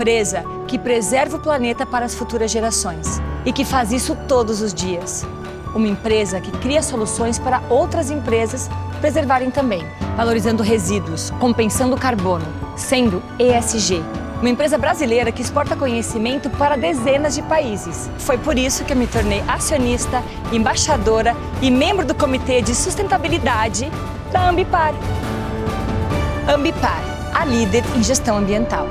empresa que preserva o planeta para as futuras gerações e que faz isso todos os dias. Uma empresa que cria soluções para outras empresas preservarem também, valorizando resíduos, compensando carbono, sendo ESG. Uma empresa brasileira que exporta conhecimento para dezenas de países. Foi por isso que eu me tornei acionista, embaixadora e membro do Comitê de Sustentabilidade da Ambipar. Ambipar, a líder em gestão ambiental.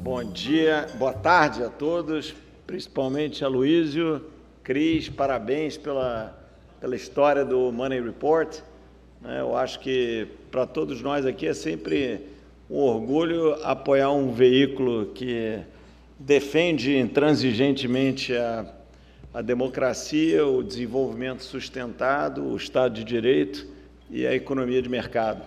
Bom dia, boa tarde a todos, principalmente a Luísio, Cris, parabéns pela história do Money Report. Eu acho que para todos nós aqui é sempre um orgulho apoiar um veículo que defende intransigentemente a democracia, o desenvolvimento sustentado, o Estado de Direito e a economia de mercado.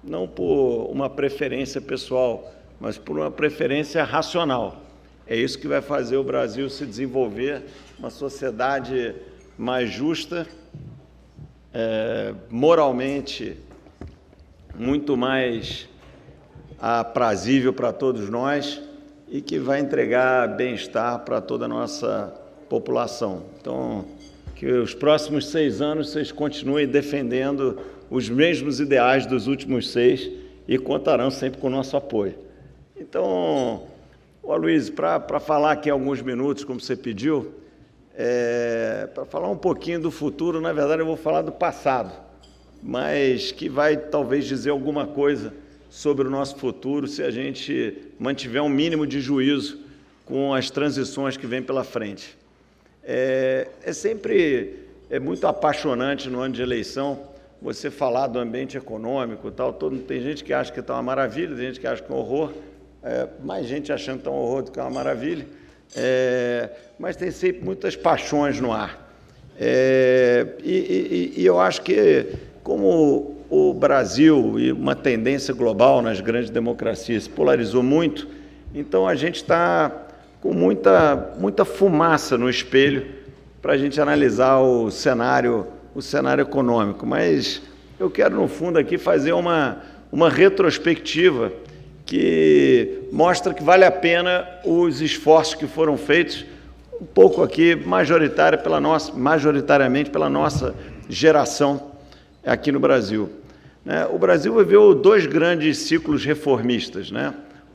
Não por uma preferência pessoal, mas por uma preferência racional. É isso que vai fazer o Brasil se desenvolver, uma sociedade mais justa, moralmente muito mais aprazível para todos nós e que vai entregar bem-estar para toda a nossa população. Então, que os próximos 6 anos vocês continuem defendendo os mesmos ideais dos últimos 6 e contarão sempre com o nosso apoio. Então, Aloysio, para falar aqui alguns minutos, como você pediu, para falar um pouquinho do futuro, na verdade eu vou falar do passado, mas que vai talvez dizer alguma coisa sobre o nosso futuro se a gente mantiver um mínimo de juízo com as transições que vêm pela frente. Sempre muito apaixonante no ano de eleição você falar do ambiente econômico e tal. Tem gente que acha que está uma maravilha, tem gente que acha que é um horror, mais gente achando que está um horror do que uma maravilha, mas tem sempre muitas paixões no ar. E eu acho que, como o Brasil e uma tendência global nas grandes democracias se polarizou muito, então a gente está com muita fumaça no espelho para a gente analisar o cenário econômico. Mas eu quero, no fundo, aqui fazer uma retrospectiva que mostra que vale a pena os esforços que foram feitos, um pouco aqui majoritariamente pela nossa geração aqui no Brasil. O Brasil viveu 2 grandes ciclos reformistas.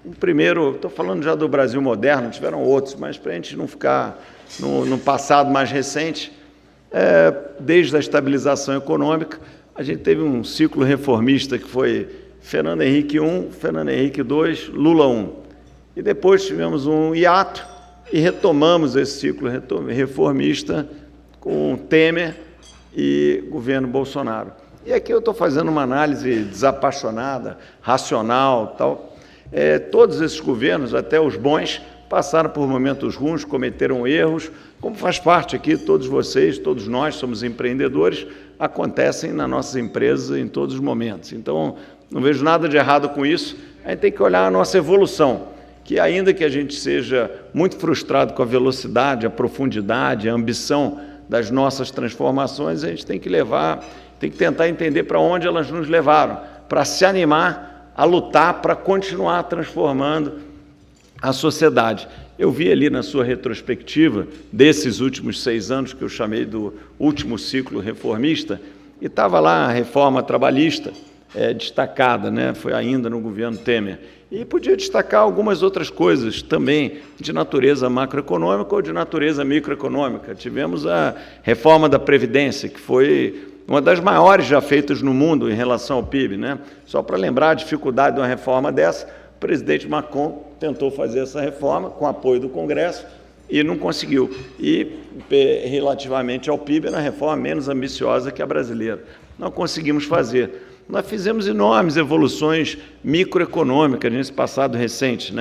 O primeiro, estou falando já do Brasil moderno, tiveram outros, mas para a gente não ficar no passado mais recente, desde a estabilização econômica, a gente teve um ciclo reformista que foi Fernando Henrique I, Fernando Henrique II, Lula I. E depois tivemos um hiato e retomamos esse ciclo reformista com Temer e governo Bolsonaro. E aqui eu estou fazendo uma análise desapaixonada, racional, tal. Todos esses governos, até os bons, passaram por momentos ruins, cometeram erros, como faz parte aqui, todos vocês, todos nós somos empreendedores, acontecem nas nossas empresas em todos os momentos. Então, não vejo nada de errado com isso, a gente tem que olhar a nossa evolução, que ainda que a gente seja muito frustrado com a velocidade, a profundidade, a ambição das nossas transformações, a gente tem que tentar entender para onde elas nos levaram, para se animar a lutar, para continuar transformando a sociedade. Eu vi ali na sua retrospectiva desses últimos 6 anos, que eu chamei do último ciclo reformista, e estava lá a reforma trabalhista destacada, foi ainda no governo Temer. E podia destacar algumas outras coisas também de natureza macroeconômica ou de natureza microeconômica. Tivemos a reforma da Previdência, que foi uma das maiores já feitas no mundo em relação ao PIB. Só para lembrar a dificuldade de uma reforma dessa, o presidente Macron tentou fazer essa reforma com apoio do Congresso e não conseguiu. E, relativamente ao PIB, era uma reforma menos ambiciosa que a brasileira. Não conseguimos fazer. Nós fizemos enormes evoluções microeconômicas nesse passado recente,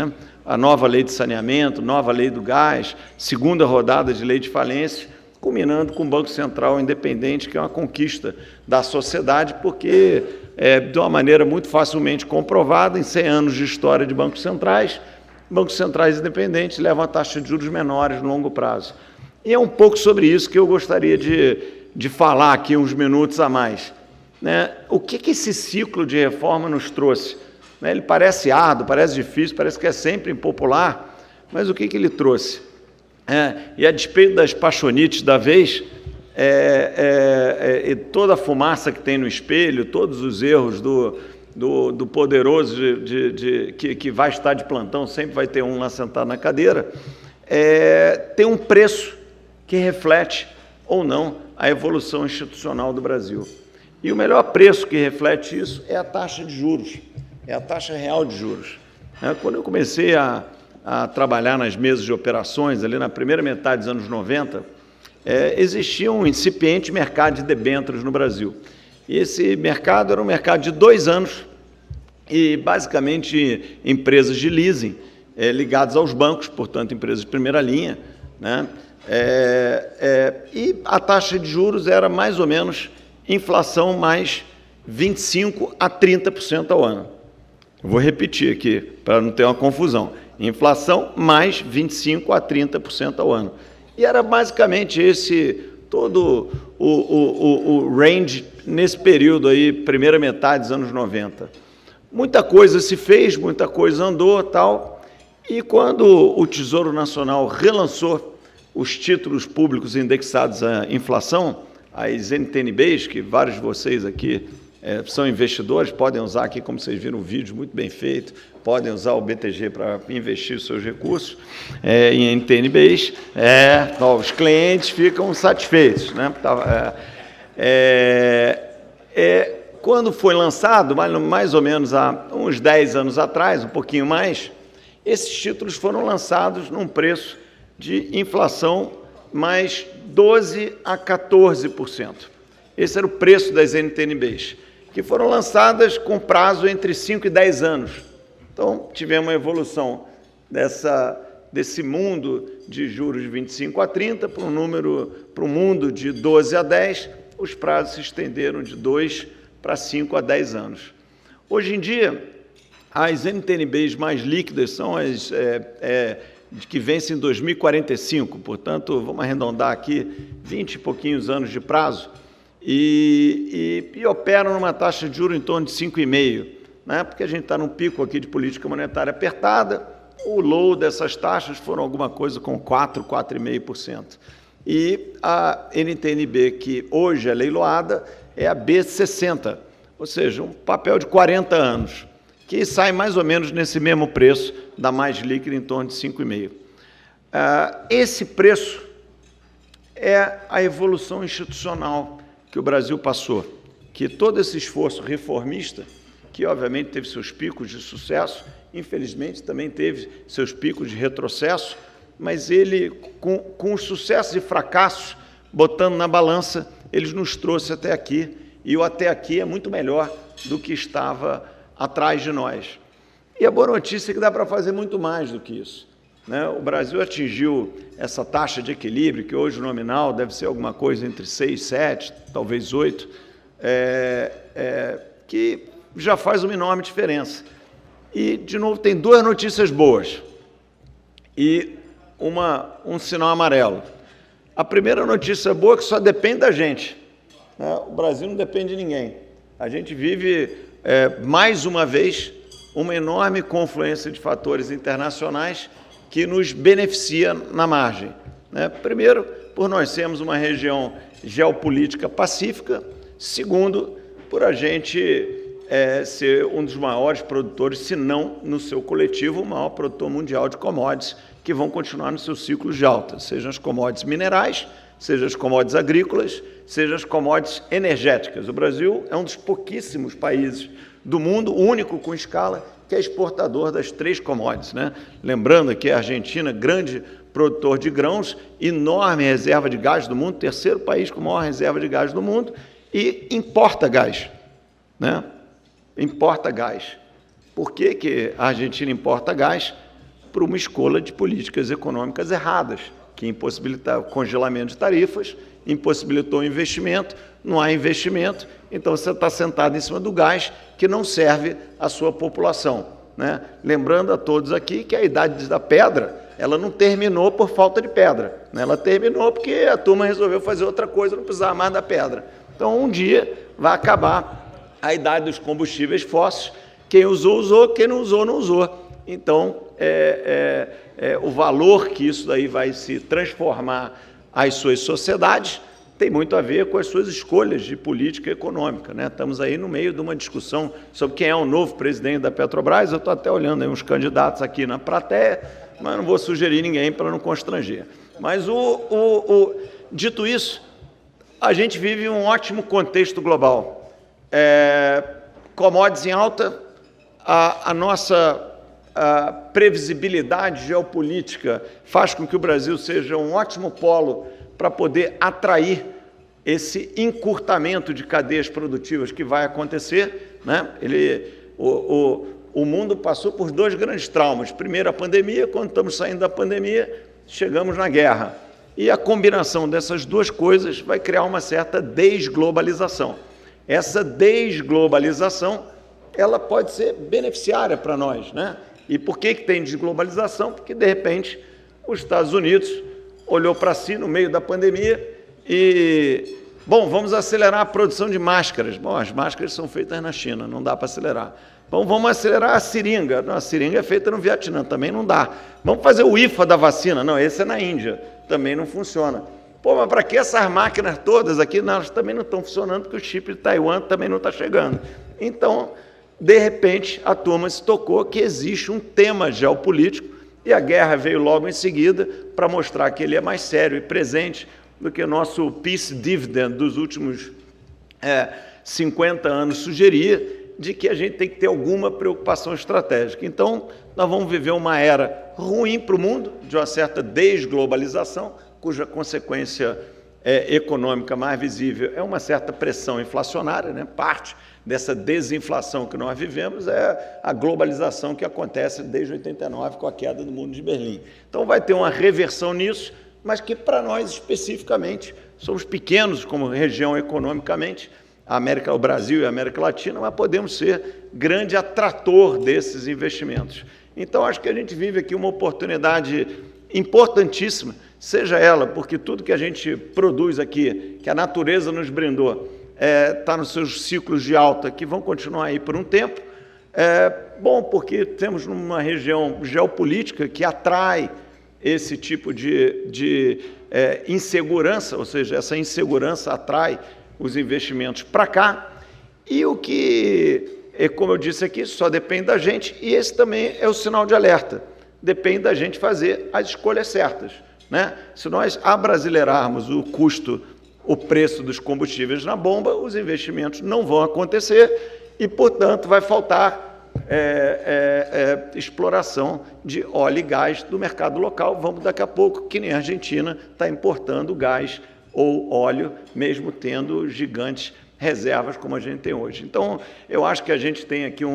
A nova lei de saneamento, nova lei do gás, segunda rodada de lei de falência, culminando com o Banco Central independente, que é uma conquista da sociedade, porque, de uma maneira muito facilmente comprovada, em 100 anos de história de bancos centrais independentes levam a taxa de juros menores no longo prazo. E é um pouco sobre isso que eu gostaria de falar aqui uns minutos a mais. O que esse ciclo de reforma nos trouxe né? Ele parece árduo, parece difícil, parece que é sempre impopular, mas o que ele trouxe? E a despeito das paixonites da vez, e toda a fumaça que tem no espelho, todos os erros do poderoso que vai estar de plantão, sempre vai ter um lá sentado na cadeira, tem um preço que reflete ou não a evolução institucional do Brasil. E o melhor preço que reflete isso é a taxa de juros, é a taxa real de juros. Quando eu comecei a trabalhar nas mesas de operações, ali na primeira metade dos anos 90, existia um incipiente mercado de debêntures no Brasil. E esse mercado era um mercado de 2 anos e, basicamente, empresas de leasing ligadas aos bancos, portanto, empresas de primeira linha, né? E a taxa de juros era mais ou menos inflação mais 25% a 30% ao ano. Eu vou repetir aqui, para não ter uma confusão. Inflação mais 25% a 30% ao ano. E era basicamente esse todo o range nesse período aí, primeira metade dos anos 90. Muita coisa se fez, muita coisa andou, tal, e quando o Tesouro Nacional relançou os títulos públicos indexados à inflação, as NTN-Bs, que vários de vocês aqui são investidores, podem usar aqui, como vocês viram, um vídeo muito bem feito, podem usar o BTG para investir os seus recursos em NTN-Bs, os clientes ficam satisfeitos, né? Quando foi lançado, mais ou menos há uns 10 anos atrás, um pouquinho mais, esses títulos foram lançados num preço de inflação mais 12% a 14%. Esse era o preço das NTN-Bs, que foram lançadas com prazo entre 5 e 10 anos. Então, tivemos uma evolução desse mundo de juros de 25 a 30 para um mundo de 12 a 10, os prazos se estenderam de 2 para 5 a 10 anos. Hoje em dia, as NTN-Bs mais líquidas são as que vencem em 2045, portanto, vamos arredondar aqui, 20 e pouquinhos anos de prazo, e operam numa taxa de juros em torno de 5,5%, né? Porque a gente está num pico aqui de política monetária apertada, o low dessas taxas foram alguma coisa com 4%, 4,5%. E a NTN-B, que hoje é leiloada, é a B60, ou seja, um papel de 40 anos, que sai mais ou menos nesse mesmo preço da mais líquida, em torno de 5,5%. Esse preço é a evolução institucional que o Brasil passou, que todo esse esforço reformista, que obviamente teve seus picos de sucesso, infelizmente também teve seus picos de retrocesso, mas ele, com os sucessos e fracassos, botando na balança, ele nos trouxe até aqui, e o até aqui é muito melhor do que estava atrás de nós. E a boa notícia é que dá para fazer muito mais do que isso, né? O Brasil atingiu essa taxa de equilíbrio, que hoje nominal deve ser alguma coisa entre 6, 7, talvez 8, que já faz uma enorme diferença. E, de novo, tem 2 notícias boas e um sinal amarelo. A primeira notícia boa é que só depende da gente, né? O Brasil não depende de ninguém. A gente vive, mais uma vez, uma enorme confluência de fatores internacionais que nos beneficia na margem, né? Primeiro, por nós sermos uma região geopolítica pacífica. Segundo, por a gente ser um dos maiores produtores, se não no seu coletivo, o maior produtor mundial de commodities, que vão continuar nos seus ciclos de alta, sejam as commodities minerais, sejam as commodities agrícolas, sejam as commodities energéticas. O Brasil é um dos pouquíssimos países do mundo, o único com escala, que é exportador das 3 commodities, né? Lembrando que a Argentina, grande produtor de grãos, enorme reserva de gás do mundo, terceiro país com maior reserva de gás do mundo, e importa gás, né? Importa gás. Por que a Argentina importa gás? Por uma escolha de políticas econômicas erradas, que impossibilitaram o congelamento de tarifas, impossibilitou o investimento, não há investimento, então você está sentado em cima do gás que não serve à sua população, né? Lembrando a todos aqui que a idade da pedra, ela não terminou por falta de pedra, né? Ela terminou porque a turma resolveu fazer outra coisa, não precisava mais da pedra. Então, um dia vai acabar a idade dos combustíveis fósseis, Quem usou, usou, quem não usou, não usou. Então, o valor que isso daí vai se transformar às suas sociedades tem muito a ver com as suas escolhas de política econômica, né? Estamos aí no meio de uma discussão sobre quem é o novo presidente da Petrobras. Eu estou até olhando aí uns candidatos aqui na plateia, mas não vou sugerir ninguém para não constranger. Mas, dito isso, a gente vive um ótimo contexto global. Commodities em alta, a nossa previsibilidade geopolítica faz com que o Brasil seja um ótimo polo para poder atrair esse encurtamento de cadeias produtivas que vai acontecer, né? O mundo passou por dois grandes traumas. Primeiro, a pandemia. Quando estamos saindo da pandemia, chegamos na guerra. E a combinação dessas duas coisas vai criar uma certa desglobalização. Essa desglobalização, ela pode ser beneficiária para nós, né? E por que tem desglobalização? Porque, de repente, os Estados Unidos olhou para si no meio da pandemia e, bom, vamos acelerar a produção de máscaras. Bom, as máscaras são feitas na China, não dá para acelerar. Bom, vamos acelerar a seringa. Não, a seringa é feita no Vietnã, também não dá. Vamos fazer o IFA da vacina. Não, esse é na Índia, também não funciona. Pô, mas para que essas máquinas todas aqui? Não, elas também não estão funcionando, porque o chip de Taiwan também não está chegando. Então, de repente, a turma se tocou que existe um tema geopolítico e a guerra veio logo em seguida para mostrar que ele é mais sério e presente do que o nosso peace dividend dos últimos 50 anos sugeria, de que a gente tem que ter alguma preocupação estratégica. Então, nós vamos viver uma era ruim para o mundo, de uma certa desglobalização, cuja consequência econômica mais visível é uma certa pressão inflacionária, né? Parte dessa desinflação que nós vivemos é a globalização que acontece desde 89 com a queda do Muro de Berlim. Então vai ter uma reversão nisso, mas que para nós especificamente somos pequenos como região economicamente, o Brasil e a América Latina, mas podemos ser grande atrator desses investimentos. Então acho que a gente vive aqui uma oportunidade importantíssima, seja ela porque tudo que a gente produz aqui, que a natureza nos brindou, está nos seus ciclos de alta, que vão continuar aí por um tempo. Bom, porque temos uma região geopolítica que atrai esse tipo de insegurança, ou seja, essa insegurança atrai os investimentos para cá, e o que, como eu disse aqui, só depende da gente, e esse também é o sinal de alerta. Depende da gente fazer as escolhas certas, né? Se nós abrasileirarmos o preço dos combustíveis na bomba, os investimentos não vão acontecer e, portanto, vai faltar exploração de óleo e gás do mercado local. Vamos daqui a pouco, que nem a Argentina, está importando gás ou óleo, mesmo tendo gigantes reservas como a gente tem hoje. Então, eu acho que a gente tem aqui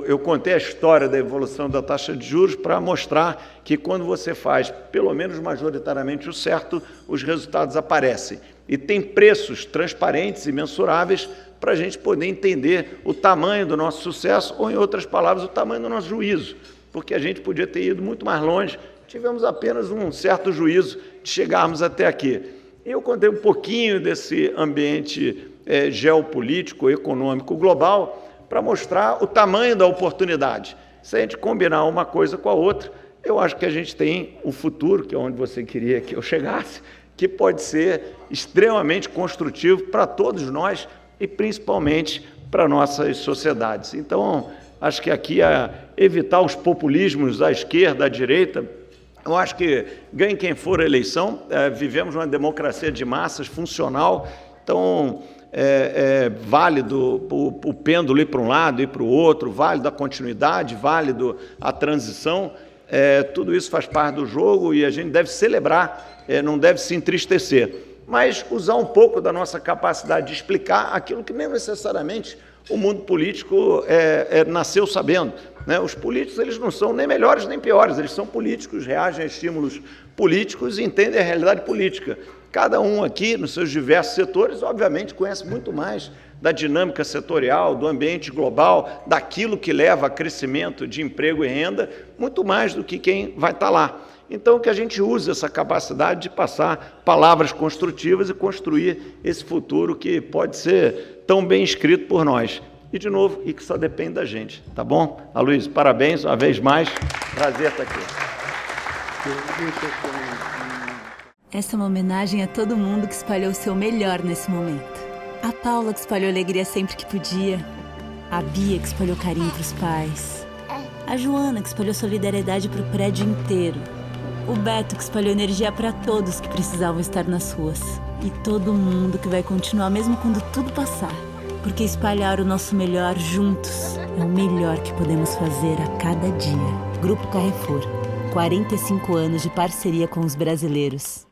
eu contei a história da evolução da taxa de juros para mostrar que quando você faz, pelo menos majoritariamente, o certo, os resultados aparecem. E tem preços transparentes e mensuráveis para a gente poder entender o tamanho do nosso sucesso, ou, em outras palavras, o tamanho do nosso juízo, porque a gente podia ter ido muito mais longe, tivemos apenas um certo juízo de chegarmos até aqui. Eu contei um pouquinho desse ambiente geopolítico, econômico, global, para mostrar o tamanho da oportunidade. Se a gente combinar uma coisa com a outra, eu acho que a gente tem um futuro, que é onde você queria que eu chegasse, que pode ser extremamente construtivo para todos nós e principalmente para nossas sociedades. Então, acho que aqui evitar os populismos da esquerda, da direita. Eu acho que ganhe quem for a eleição, vivemos uma democracia de massas funcional, então válido o pêndulo ir para um lado e para o outro, válido a continuidade, válido a transição, tudo isso faz parte do jogo e a gente deve celebrar, não deve se entristecer, mas usar um pouco da nossa capacidade de explicar aquilo que nem necessariamente o mundo político nasceu sabendo, né? Os políticos, eles não são nem melhores nem piores, eles são políticos, reagem a estímulos políticos e entendem a realidade política. Cada um aqui, nos seus diversos setores, obviamente, conhece muito mais da dinâmica setorial, do ambiente global, daquilo que leva a crescimento de emprego e renda, muito mais do que quem vai estar lá. Então, que a gente use essa capacidade de passar palavras construtivas e construir esse futuro que pode ser tão bem escrito por nós. e, de novo, e que só depende da gente, tá bom? Aloysio, parabéns uma vez mais. Prazer estar aqui. Essa é uma homenagem a todo mundo que espalhou o seu melhor nesse momento. A Paula, que espalhou alegria sempre que podia. A Bia, que espalhou carinho pros pais. A Joana, que espalhou solidariedade pro prédio inteiro. O Beto, que espalhou energia para todos que precisavam estar nas ruas. E todo mundo que vai continuar mesmo quando tudo passar. Porque espalhar o nosso melhor juntos é o melhor que podemos fazer a cada dia. Grupo Carrefour. 45 anos de parceria com os brasileiros.